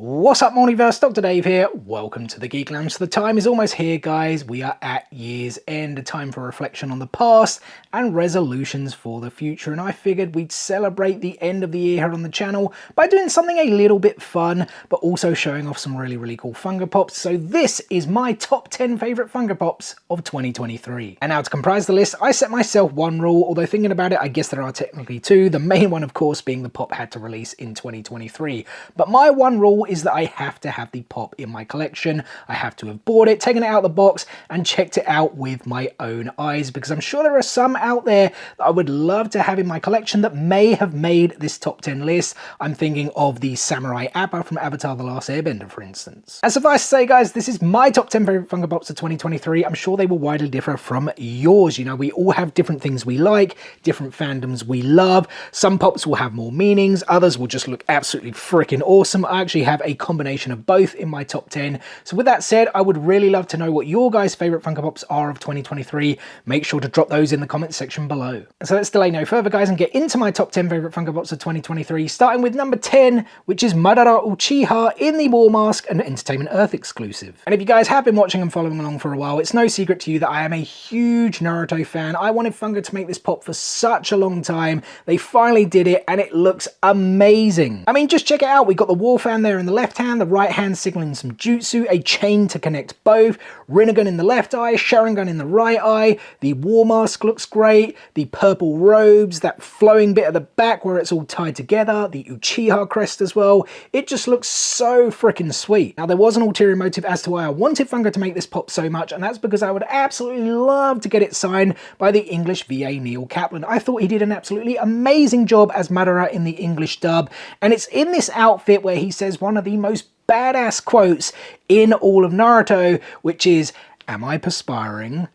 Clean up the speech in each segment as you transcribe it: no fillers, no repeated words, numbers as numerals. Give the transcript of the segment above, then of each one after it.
What's up, Morningverse? Dr. Dave here. Welcome to the Geek Lounge. So the time is almost here, guys. We are at year's end, a time for reflection on the past and resolutions for the future. And I figured we'd celebrate the end of the year here on the channel by doing something a little bit fun, but also showing off some really cool Funko Pops. So this is my top 10 favorite Funko Pops of 2023. And now to comprise the list, I set myself one rule, although thinking about it, I guess there are technically two. The main one, of course, being the pop had to release in 2023. But my one rule is that I have to have the pop in my collection. I have to have bought it, taken it out of the box, and checked it out with my own eyes, because I'm sure there are some out there that I would love to have in my collection that may have made this top 10 list. I'm thinking of the Samurai Appa from Avatar: The Last Airbender, for instance. And suffice to say, guys, this is my top 10 favorite Funko Pops of 2023. I'm sure they will widely differ from yours. You know, we all have different things we like, different fandoms we love. Some pops will have more meanings, others will just look absolutely freaking awesome. I actually have a combination of both in my top 10. So with that said, I would really love to know what your guys' favorite Funko Pops are of 2023. Make sure to drop those in the comments section below. So let's delay no further, guys, and get into my top 10 favorite Funko Pops of 2023, starting with number 10, which is Madara Uchiha in the War Mask, an Entertainment Earth exclusive. And if you guys have been watching and following along for a while, it's no secret to you that I am a huge Naruto fan. I wanted Funko to make this pop for such a long time. They finally did it, and it looks amazing. I mean, just check it out. We got the War Fan there in the left hand, the right hand signaling some jutsu, a chain to connect both, Rinnegan in the left eye, Sharingan in the right eye, the War Mask looks great, the purple robes, that flowing bit at the back where it's all tied together, the Uchiha crest as well. It just looks so freaking sweet. Now, there was an ulterior motive as to why I wanted Funko to make this pop so much, and that's because I would absolutely love to get it signed by the English VA Neil Kaplan. I thought he did an absolutely amazing job as Madara in the English dub, and it's in this outfit where he says one of the most badass quotes in all of Naruto, which is, "Am I perspiring?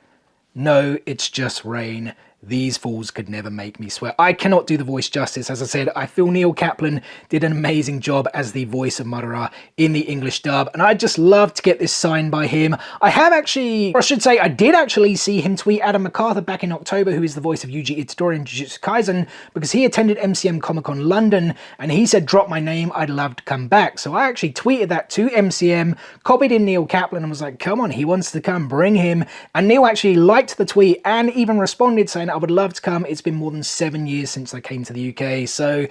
No, it's just rain. These fools could never make me sweat." I cannot do the voice justice. As I said, I feel Neil Kaplan did an amazing job as the voice of Madara in the English dub, and I'd just love to get this signed by him. I have actually, or I should say, I did actually see him tweet Adam MacArthur back in October, who is the voice of Yuji Itadori in Jujutsu Kaisen, because he attended MCM Comic Con London, and he said, "Drop my name, I'd love to come back." So I actually tweeted that to MCM, copied in Neil Kaplan, and was like, come on, he wants to come, bring him. And Neil actually liked the tweet and even responded saying, "I would love to come. It's been more than 7 years since I came to the UK." So,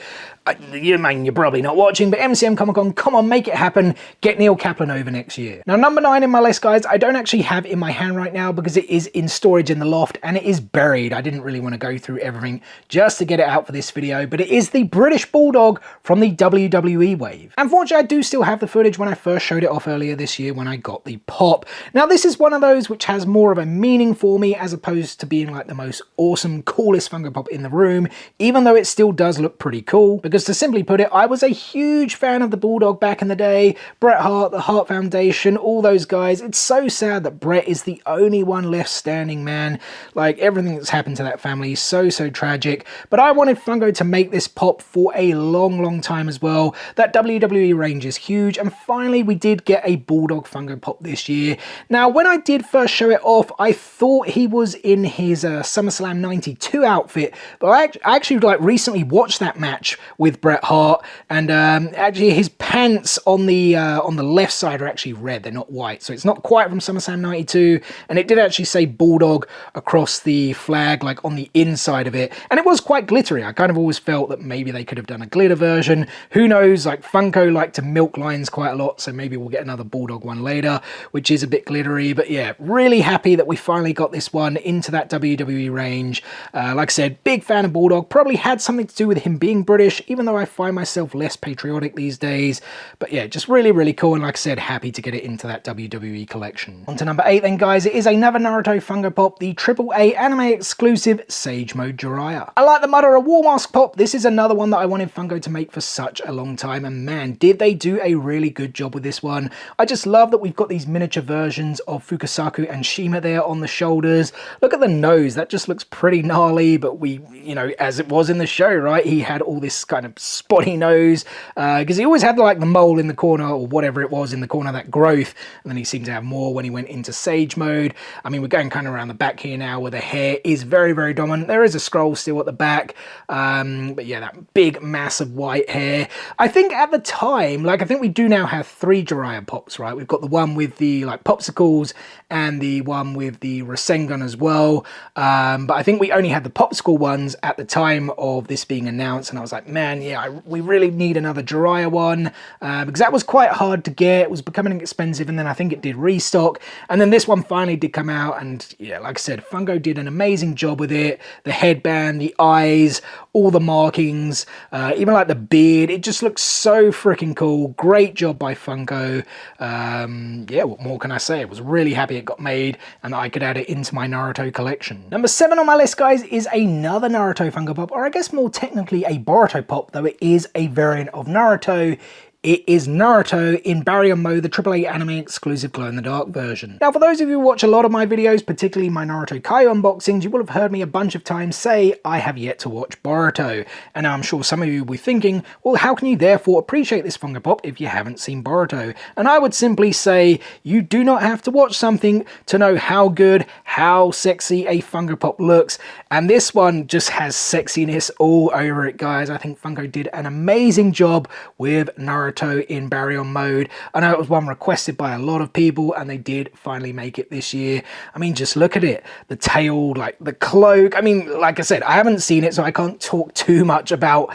you're probably not watching, but MCM Comic Con, come on, make it happen. Get Neil Kaplan over next year. Now, number 9 in my list, guys, I don't actually have in my hand right now because it is in storage in the loft and it is buried. I didn't really want to go through everything just to get it out for this video, but it is the British Bulldog from the WWE wave. Unfortunately, I do still have the footage when I first showed it off earlier this year when I got the pop. Now, this is one of those which has more of a meaning for me as opposed to being like the most awesome, coolest Funko Pop in the room, even though it still does look pretty cool, because to simply put it, I was a huge fan of the Bulldog back in the day. Bret Hart, the Hart Foundation, all those guys. It's so sad that Bret is the only one left standing, man. Like, everything that's happened to that family is so tragic. But I wanted Funko to make this pop for a long time as well. That WWE range is huge, and finally we did get a Bulldog Funko Pop this year. Now, when I did first show it off, I thought he was in his SummerSlam 92 outfit, but I actually like recently watched that match with Bret Hart, and actually his pants on the left side are actually red, they're not white, so it's not quite from SummerSlam 92, and it did actually say Bulldog across the flag, like on the inside of it, and it was quite glittery. I kind of always felt that maybe they could have done a glitter version. Who knows, like Funko like to milk lines quite a lot, so maybe we'll get another Bulldog one later, which is a bit glittery. But yeah, really happy that we finally got this one into that WWE range. Like I said, big fan of Bulldog, probably had something to do with him being British, even though I find myself less patriotic these days. But yeah, just really cool, and like I said, happy to get it into that WWE collection. On to number 8 then, guys. It is another Naruto Funko Pop, the AAA anime exclusive Sage Mode Jiraiya. I like the Madara War Mask Pop. This is another one that I wanted Funko to make for such a long time, and man, did they do a really good job with this one. I just love that we've got these miniature versions of Fukasaku and Shima there on the shoulders. Look at the nose, that just looks pretty gnarly, but we, you know, as it was in the show, right, he had all this kind of spotty nose, because he always had like the mole in the corner or whatever it was in the corner, that growth, and then he seemed to have more when he went into Sage mode. I mean, we're going kind of around the back here now where the hair is very, very dominant. There is a scroll still at the back, but yeah, that big massive white hair. I think at the time, like, I think we do now have 3 Jiraiya Pops, right? We've got the one with the like popsicles and the one with the Rasengan as well, but I think we only had the popsicle ones at the time of this being announced, and I was like, man, yeah, we really need another Jiraiya one, because that was quite hard to get. It was becoming expensive, and then I think it did restock, and then this one finally did come out, and yeah, like I said, Funko did an amazing job with it. The headband, the eyes, all the markings, even like the beard, it just looks so freaking cool. Great job by Funko. Yeah, what more can I say? I was really happy it got made and I could add it into my Naruto collection. Number 7 on my list, guys, is another Naruto Funko Pop, or I guess more technically a Boruto Pop, though it is a variant of Naruto. It is Naruto in Baryon mode, the AAA anime exclusive glow-in-the-dark version. Now, for those of you who watch a lot of my videos, particularly my Naruto Kai unboxings, you will have heard me a bunch of times say I have yet to watch Boruto. And now I'm sure some of you will be thinking, well, how can you therefore appreciate this Funko Pop if you haven't seen Boruto? And I would simply say, you do not have to watch something to know how good, how sexy a Funko Pop looks. And this one just has sexiness all over it, guys. I think Funko did an amazing job with Naruto in Baryon mode. I know it was one requested by a lot of people, and they did finally make it this year. I mean, just look at it. The tail, like the cloak. I mean, like I said, I haven't seen it, so I can't talk too much about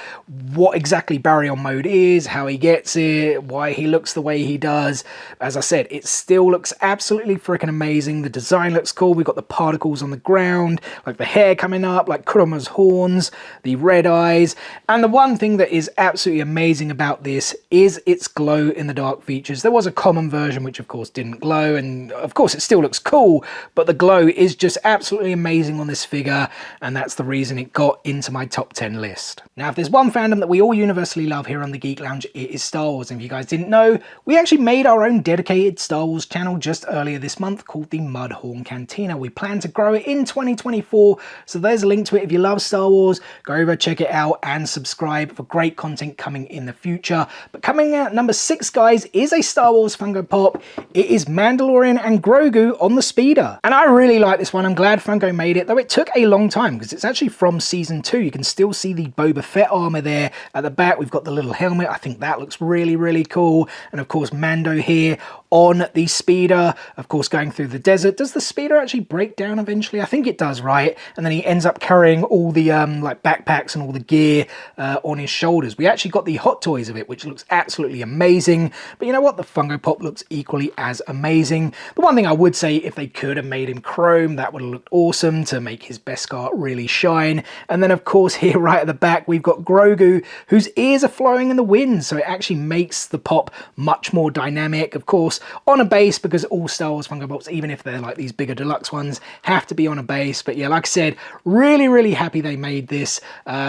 what exactly Baryon mode is, how he gets it, why he looks the way he does. As I said, it still looks absolutely freaking amazing. The design looks cool. We've got the particles on the ground, like the hair coming up, like Kuroma's horns, the red eyes. And the one thing that is absolutely amazing about this is its glow-in-the-dark features. There was a common version which of course didn't glow, and of course it still looks cool, but the glow is just absolutely amazing on this figure, and that's the reason it got into my top 10 list. Now, if there's one fandom that we all universally love here on the Geek Lounge, it is Star Wars. And if you guys didn't know, we actually made our own dedicated Star Wars channel just earlier this month called the Mudhorn Cantina. We plan to grow it in 2024, so there's a link to it. If you love Star Wars, go over, check it out, and subscribe for great content coming in the future. But coming out number 6, guys, is a Star Wars Funko Pop. It is Mandalorian and Grogu on the speeder. And I really like this one. I'm glad Funko made it, though it took a long time because it's actually from season 2. You can still see the Boba Fett armor there at the back. We've got the little helmet. I think that looks really, really cool. And of course, Mando here on the speeder, of course, going through the desert. Does the speeder actually break down eventually? I think it does, right? And then he ends up carrying all the like backpacks and all the gear on his shoulders. We actually got the hot toys of it, which looks absolutely amazing. But you know what? The Funko Pop looks equally as amazing. The one thing I would say, if they could have made him chrome, that would have looked awesome to make his Beskar really shine. And then of course here right at the back, we've got Grogu, whose ears are flowing in the wind. So it actually makes the pop much more dynamic. Of course, on a base, because all Star Wars Funko Pops, even if they're like these bigger deluxe ones, have to be on a base. But yeah, like I said, really, really happy they made this.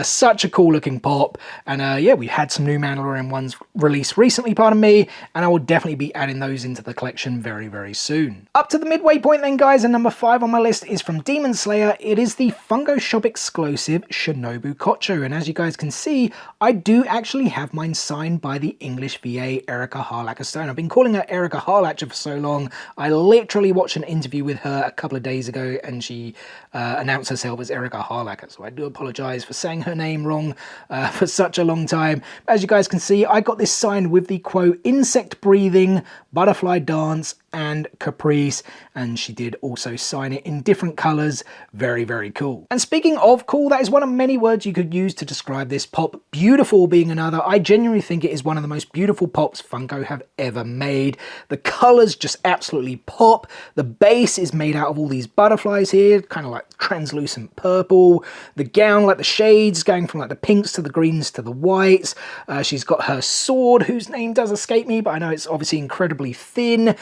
Such a cool looking pop. And yeah, we had some new Mandalorian ones released recently, pardon me, and I will definitely be adding those into the collection very, very soon. Up to the midway point then, guys, and number 5 on my list is from Demon Slayer. It is the Funko Shop exclusive Shinobu Kocho, and as you guys can see, I do actually have mine signed by the English VA Erica Harlacher Stone. I've been calling her Erica Harlacher for so long. I literally watched an interview with her a couple of days ago, and she announced herself as Erica Harlacher, so I do apologize for saying her name wrong for such a long time. As you guys can see, I got this signed with the quote, insect breathing, butterfly dance, and Caprice, and she did also sign it in different colors. Very, very cool. And speaking of cool, that is one of many words you could use to describe this pop, beautiful being another. I genuinely think it is one of the most beautiful pops Funko have ever made. The colors just absolutely pop. The base is made out of all these butterflies here, kind of like translucent purple. The gown, like the shades going from like the pinks to the greens to the whites. She's got her sword, whose name does escape me, but I know it's obviously incredibly thin.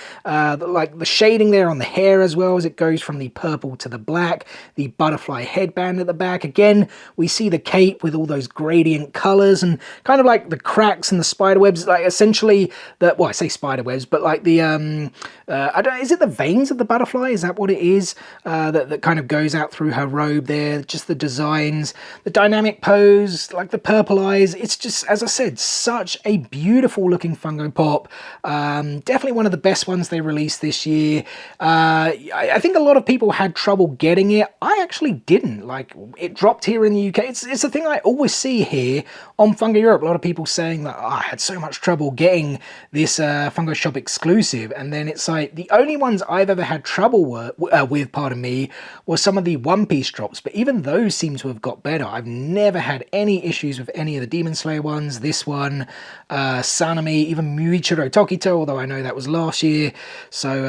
like the shading there on the hair as well, as it goes from the purple to the black, the butterfly headband at the back. Again, we see the cape with all those gradient colors and kind of like the cracks and the spider webs, like essentially the, well, I say spider webs, but like the I don't, is it the veins of the butterfly? Is that what it is? That kind of goes out through her robe there. Just the designs, the dynamic pose, like the purple eyes. It's just, as I said, such a beautiful looking Funko Pop. Definitely one of the best ones they released this year. I think a lot of people had trouble getting it. I actually didn't. Like, it dropped here in the UK. It's the thing I always see here on Funko Europe. A lot of people saying that, oh, I had so much trouble getting this Funko Shop exclusive. And then it's like, the only ones I've ever had trouble with, pardon me, was some of the One Piece drops. But even those seem to have got better. I've never had any issues with any of the Demon Slayer ones. This one, Sanemi, even Muichiro Tokito, although I know that was last year. So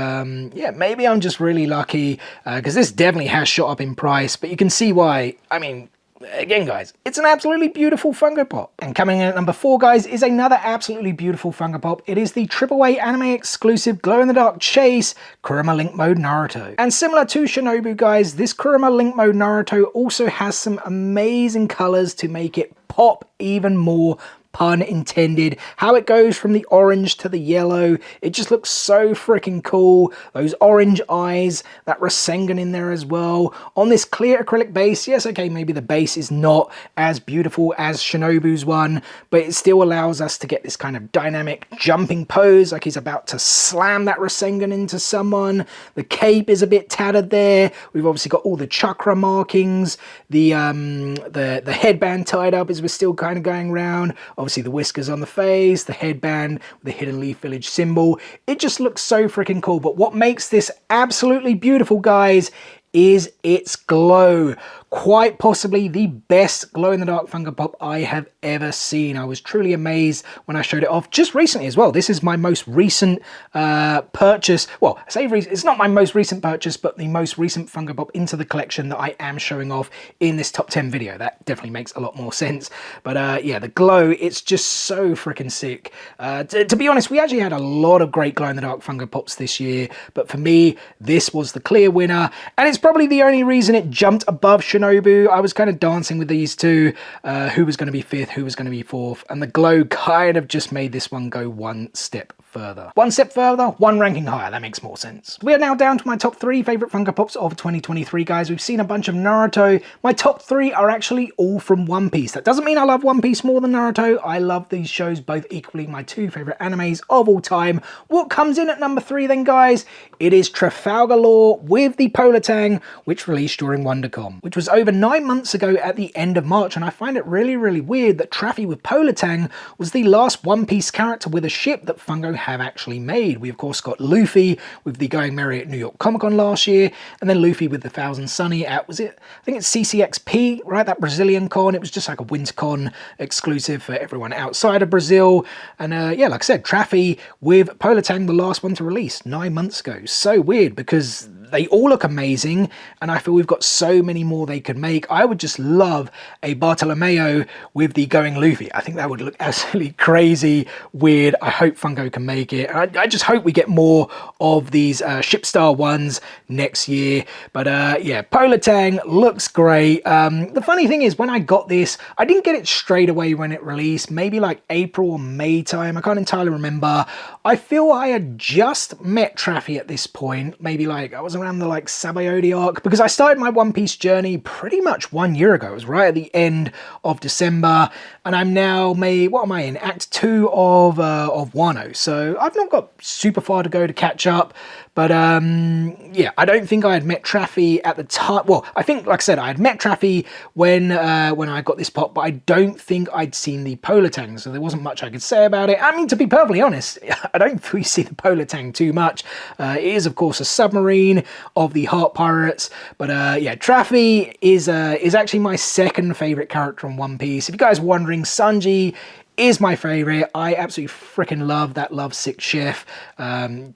yeah, maybe I'm just really lucky, because this definitely has shot up in price, but you can see why. I mean, again, guys, it's an absolutely beautiful Funko Pop. And coming in at number 4, guys, is another absolutely beautiful Funko Pop. It is the AAA anime exclusive glow-in-the-dark Chase Kurama Link Mode Naruto. And similar to Shinobu, guys, this Kurama Link Mode Naruto also has some amazing colors to make it pop even more, pun intended. How it goes from the orange to the yellow, it just looks so freaking cool. Those orange eyes, that Rasengan in there as well. On this clear acrylic base, yes, okay, maybe the base is not as beautiful as Shinobu's one, but it still allows us to get this kind of dynamic jumping pose, like he's about to slam that Rasengan into someone. The cape is a bit tattered there. We've obviously got all the chakra markings. The headband tied up as we're still kind of going around. Obviously the whiskers on the face, the headband with the Hidden Leaf Village symbol. It just looks so freaking cool. But what makes this absolutely beautiful, guys, is its glow. Quite possibly the best glow-in-the-dark Funko Pop I have ever seen. I was truly amazed when I showed it off just recently as well. This is my most recent purchase. Well, I say it's not my most recent purchase, but the most recent Funko Pop into the collection that I am showing off in this top 10 video. That definitely makes a lot more sense. But yeah, the glow, it's just so freaking sick. To be honest, we actually had a lot of great glow-in-the-dark Funko Pops this year, but for me, this was the clear winner, and it's probably the only reason it jumped above Shinobu. I was kind of dancing with these two, who was going to be 5th, who was going to be 4th, and the glow kind of just made this one go one step further. One step further, one ranking higher. That makes more sense. We are now down to my top 3 favorite Funko Pops of 2023, guys. We've seen a bunch of Naruto. My top 3 are actually all from One Piece. That doesn't mean I love One Piece more than Naruto. I love these shows both equally, my 2 favorite animes of all time. What comes in at number 3 then, guys? It is Trafalgar Law with the Polar Tang, which released during WonderCon, which was over 9 months ago at the end of March, and I find it really, really weird that Traffy with Polar Tang was the last One Piece character with a ship that Funko have actually made. We of course got Luffy with the Going Merry at New York Comic Con last year, and then Luffy with the Thousand Sunny at, was it, I think it's CCXP, right, that Brazilian con. It was just like a WinterCon exclusive for everyone outside of Brazil. And yeah, like I said, Traffy with Polar Tang, the last one to release 9 months ago. So weird, because they all look amazing, and I feel we've got so many more they could make. I would just love a Bartolomeo with the Going Luffy. I think that would look absolutely crazy weird. I hope Funko can make it. I just hope we get more of these Shipstar ones next year. But yeah, Polar Tang looks great. The funny thing is, when I got this, I didn't get it straight away when it released, maybe like April or May time. I can't entirely remember. I feel I had just met Traffy at this point. Maybe like I was around the like Sabayody arc, because I started my One Piece journey pretty much 1 year ago. It was right at the end of December, and I'm now what am I in? Act 2 of Wano. So I've not got super far to go to catch up. But yeah, I don't think I had met Traffy at the time. Well, I think, like I said, I had met Traffy when I got this pop, but I don't think I'd seen the Polar Tang, so there wasn't much I could say about it. I mean, to be perfectly honest, I don't think we see the Polar Tang too much. It is, of course, a submarine of the Heart Pirates, but yeah, Traffy is actually my second favorite character in One Piece. If you guys are wondering, Sanji is my favorite. I absolutely freaking love that Love Sick Chef.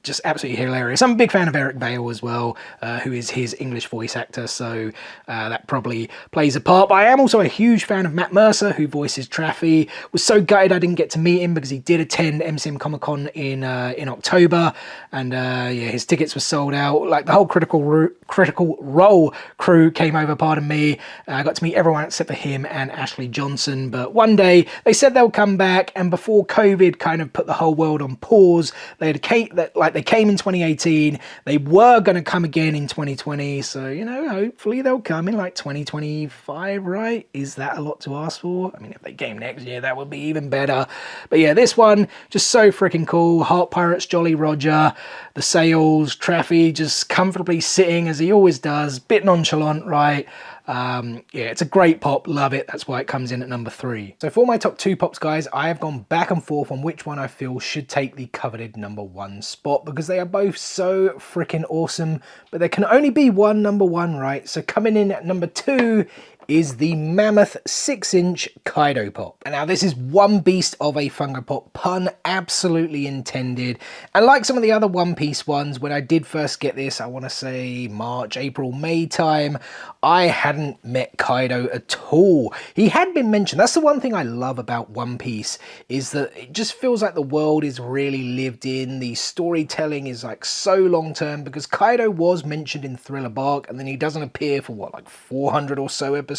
Just absolutely hilarious. I'm a big fan of Eric Vale as well, who is his English voice actor, so that probably plays a part. But I am also a huge fan of Matt Mercer, who voices Traffy. Was so gutted I didn't get to meet him because he did attend MCM Comic Con in October, and yeah, his tickets were sold out. Like the whole Critical Role crew came over, pardon me. I got to meet everyone except for him and Ashley Johnson. But one day they said they'll come back, and before COVID kind of put the whole world on pause, they came in 2018. They were going to come again in 2020, so you know, hopefully they'll come in like 2025, right? Is that a lot to ask for? I mean, if they came next year, that would be even better. But yeah, this one just so freaking cool. Heart Pirates, Jolly Roger, the sails, Traffy just comfortably sitting as he always does, bit nonchalant, right? Yeah, it's a great pop, love it. That's why it comes in at number 3. So for my top 2 pops, guys, I have gone back and forth on which one I feel should take the coveted number 1 spot, because they are both so freaking awesome, but there can only be one number 1, right? So coming in at number 2 is the Mammoth 6-inch Kaido Pop. And now this is one beast of a Funko Pop, pun absolutely intended. And like some of the other One Piece ones, when I did first get this, I want to say March, April, May time, I hadn't met Kaido at all. He had been mentioned. That's the one thing I love about One Piece, is that it just feels like the world is really lived in. The storytelling is like so long term, because Kaido was mentioned in Thriller Bark, and then he doesn't appear for what, like 400 or so episodes.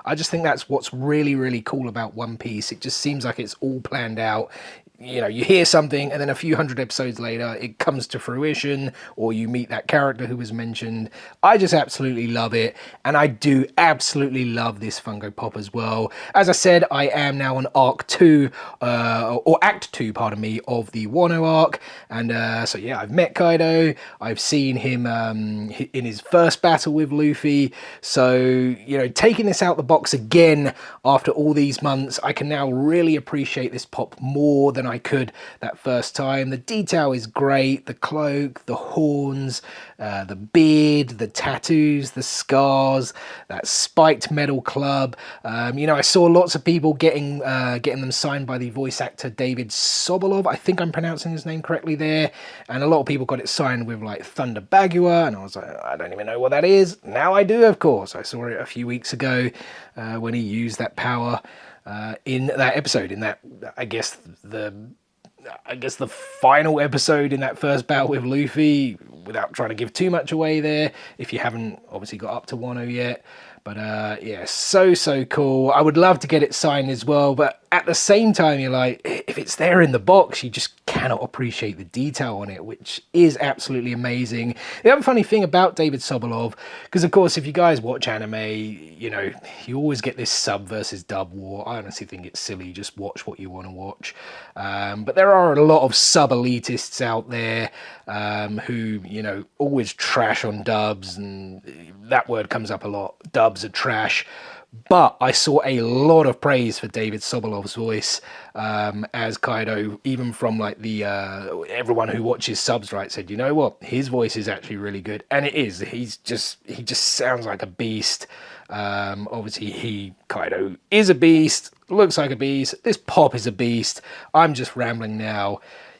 I just think that's what's really, really cool about One Piece. It just seems like it's all planned out. You know, you hear something and then a few hundred episodes later it comes to fruition, or you meet that character who was mentioned. I just absolutely love it, and I do absolutely love this Funko Pop as well. As I said, I am now on Arc 2, or Act 2, pardon me, of the Wano arc, and so yeah, I've met Kaido, I've seen him in his first battle with Luffy, so, you know, taking this out the box again after all these months, I can now really appreciate this pop more than I could that first time. The detail is great, the cloak, the horns, the beard, the tattoos, the scars, that spiked metal club. You know, I saw lots of people getting them signed by the voice actor David Sobolov. I think I'm pronouncing his name correctly there. And a lot of people got it signed with like Thunder Bagua, and I was like, I don't even know what that is. Now I do, of course. I saw it a few weeks ago when he used that power in that episode, in that, I guess the final episode in that first battle with Luffy, without trying to give too much away there, if you haven't obviously got up to Wano yet. But yeah, so cool. I would love to get it signed as well, but at the same time, you're like, if it's there in the box, you just cannot appreciate the detail on it, which is absolutely amazing. The other funny thing about David Sobolov, because of course, if you guys watch anime, you know, you always get this sub versus dub war. I honestly think it's silly. Just watch what you want to watch. But there are a lot of sub elitists out there who, you know, always trash on dubs, and that word comes up a lot. Dubs are trash. But I saw a lot of praise for David Sobolov's voice as Kaido, even from like the everyone who watches subs, right, said, you know what, his voice is actually really good, and it is. He just sounds like a beast. Obviously, Kaido is a beast, looks like a beast. This pop is a beast. I'm just rambling now.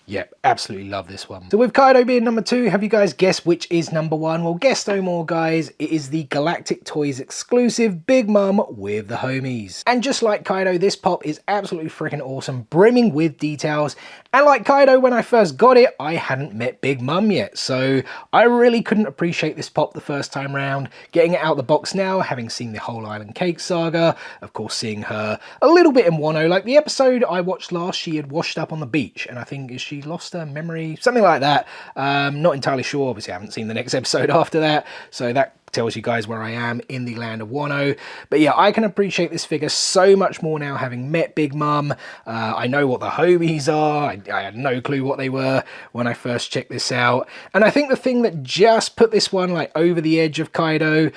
Yep, absolutely love this one. So with Kaido being number 2, have you guys guessed which is number 1? Well, guess no more, guys. It is the Galactic Toys exclusive Big Mum with the homies. And just like Kaido, this pop is absolutely freaking awesome, brimming with details. And like Kaido, when I first got it, I hadn't met Big Mum yet, so I really couldn't appreciate this pop the first time round. Getting it out of the box now, having seen the whole Island Cake saga, of course seeing her a little bit in Wano, like the episode I watched last, she had washed up on the beach, and I think she lost her memory, something like that. Not entirely sure, obviously I haven't seen the next episode after that, so that tells you guys where I am in the land of Wano. But yeah, I can appreciate this figure so much more now, having met Big Mum. I know what the homies are. I had no clue what they were when I first checked this out. And I think the thing that just put this one like over the edge of Kaido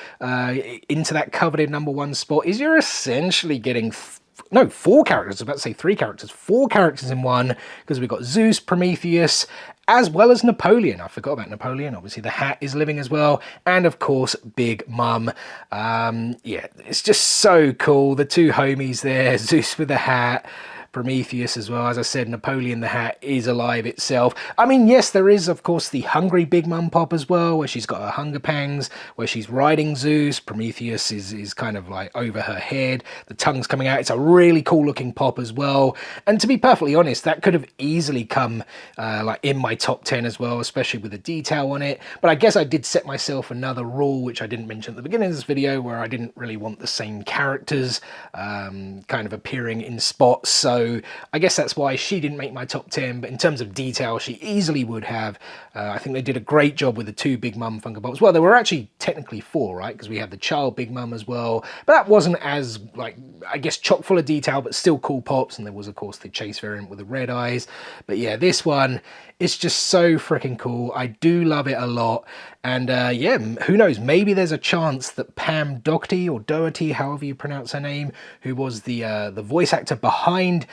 into that coveted number 1 spot is you're essentially getting 4 characters. I was about to say 3 characters. 4 characters in one, because we've got Zeus, Prometheus, as well as Napoleon. I forgot about Napoleon. Obviously, the hat is living as well. And of course, Big Mum. Yeah, it's just so cool. The 2 homies there, Zeus with the hat, Prometheus as well. As I said, Napoleon the Hat is alive itself. I mean, yes, there is, of course, the Hungry Big Mum pop as well, where she's got her hunger pangs, where she's riding Zeus. Prometheus is kind of like over her head. The tongue's coming out. It's a really cool looking pop as well. And to be perfectly honest, that could have easily come like in my top 10 as well, especially with the detail on it. But I guess I did set myself another rule, which I didn't mention at the beginning of this video, where I didn't really want the same characters kind of appearing in spots. So I guess that's why she didn't make my top 10. But in terms of detail, she easily would have. I think they did a great job with the 2 Big Mum Funko Pops. Well, there were actually technically 4, right? Because we had the child Big Mum as well. But that wasn't as, like, I guess chock full of detail, but still cool pops. And there was, of course, the Chase variant with the red eyes. But yeah, this one is just so freaking cool. I do love it a lot. And yeah, who knows? Maybe there's a chance that Pam Doherty, or Doherty, however you pronounce her name, who was the voice actor behind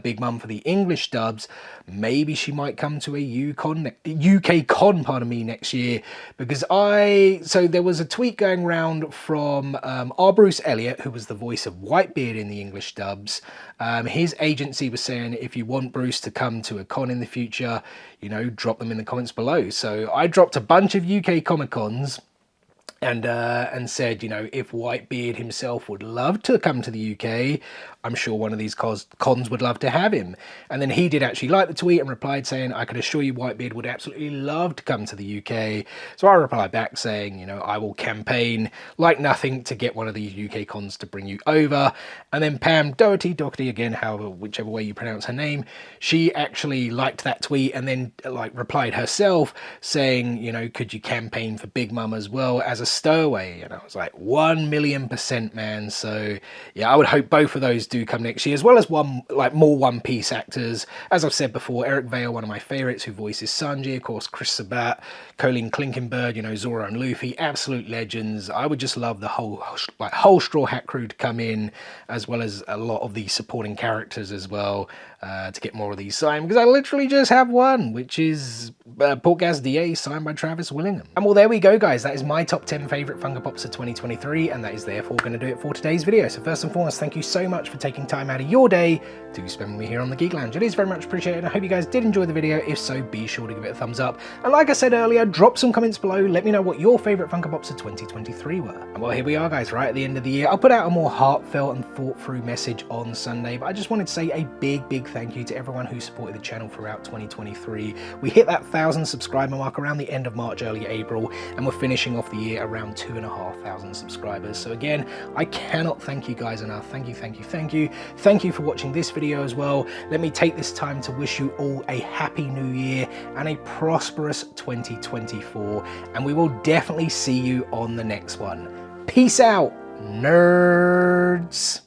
Big Mum for the English dubs, maybe she might come to a UK con, pardon me, next year. Because so there was a tweet going around from R. Bruce Elliott, who was the voice of Whitebeard in the English dubs. His agency was saying, if you want Bruce to come to a con in the future, you know, drop them in the comments below. So I dropped a bunch of UK Comic Cons and said, you know, if Whitebeard himself would love to come to the UK, I'm sure one of these cons would love to have him. And then he did actually like the tweet and replied saying, I can assure you Whitebeard would absolutely love to come to the UK. So I replied back saying, you know, I will campaign like nothing to get one of these UK cons to bring you over. And then Pam Doherty again, whichever way you pronounce her name, she actually liked that tweet and then like replied herself saying, you know, could you campaign for Big Mum as well as a stowaway? And I was like, 1,000,000%, man. So yeah, I would hope both of those do come next year, as well as more One Piece actors. As I've said before, Eric Vale, one of my favorites, who voices Sanji, of course, Chris Sabat, Colleen Clinkenberg, you know, Zoro and Luffy, absolute legends. I would just love the whole Straw Hat crew to come in, as well as a lot of the supporting characters as well, to get more of these signed, because I literally just have one, which is Portgas DA, signed by Travis Willingham. And well, there we go, guys. That is my top 10 favorite Funko Pops of 2023, and that is therefore going to do it for today's video. So first and foremost, thank you so much for taking time out of your day to spend with me here on the Geek Lounge. It is very much appreciated. I hope you guys did enjoy the video. If so, be sure to give it a thumbs up. And like I said earlier, drop some comments below. Let me know what your favorite Funko Pops of 2023 were. And well, here we are, guys, right at the end of the year. I'll put out a more heartfelt and thought-through message on Sunday, but I just wanted to say a big thank you to everyone who supported the channel throughout 2023. We hit that 1,000 subscriber mark around the end of March, early April, and we're finishing off the year around 2,500 subscribers. So again, I cannot thank you guys enough. Thank you. Thank you for watching this video as well. Let me take this time to wish you all a happy new year and a prosperous 2024, and we will definitely see you on the next one. Peace out, nerds.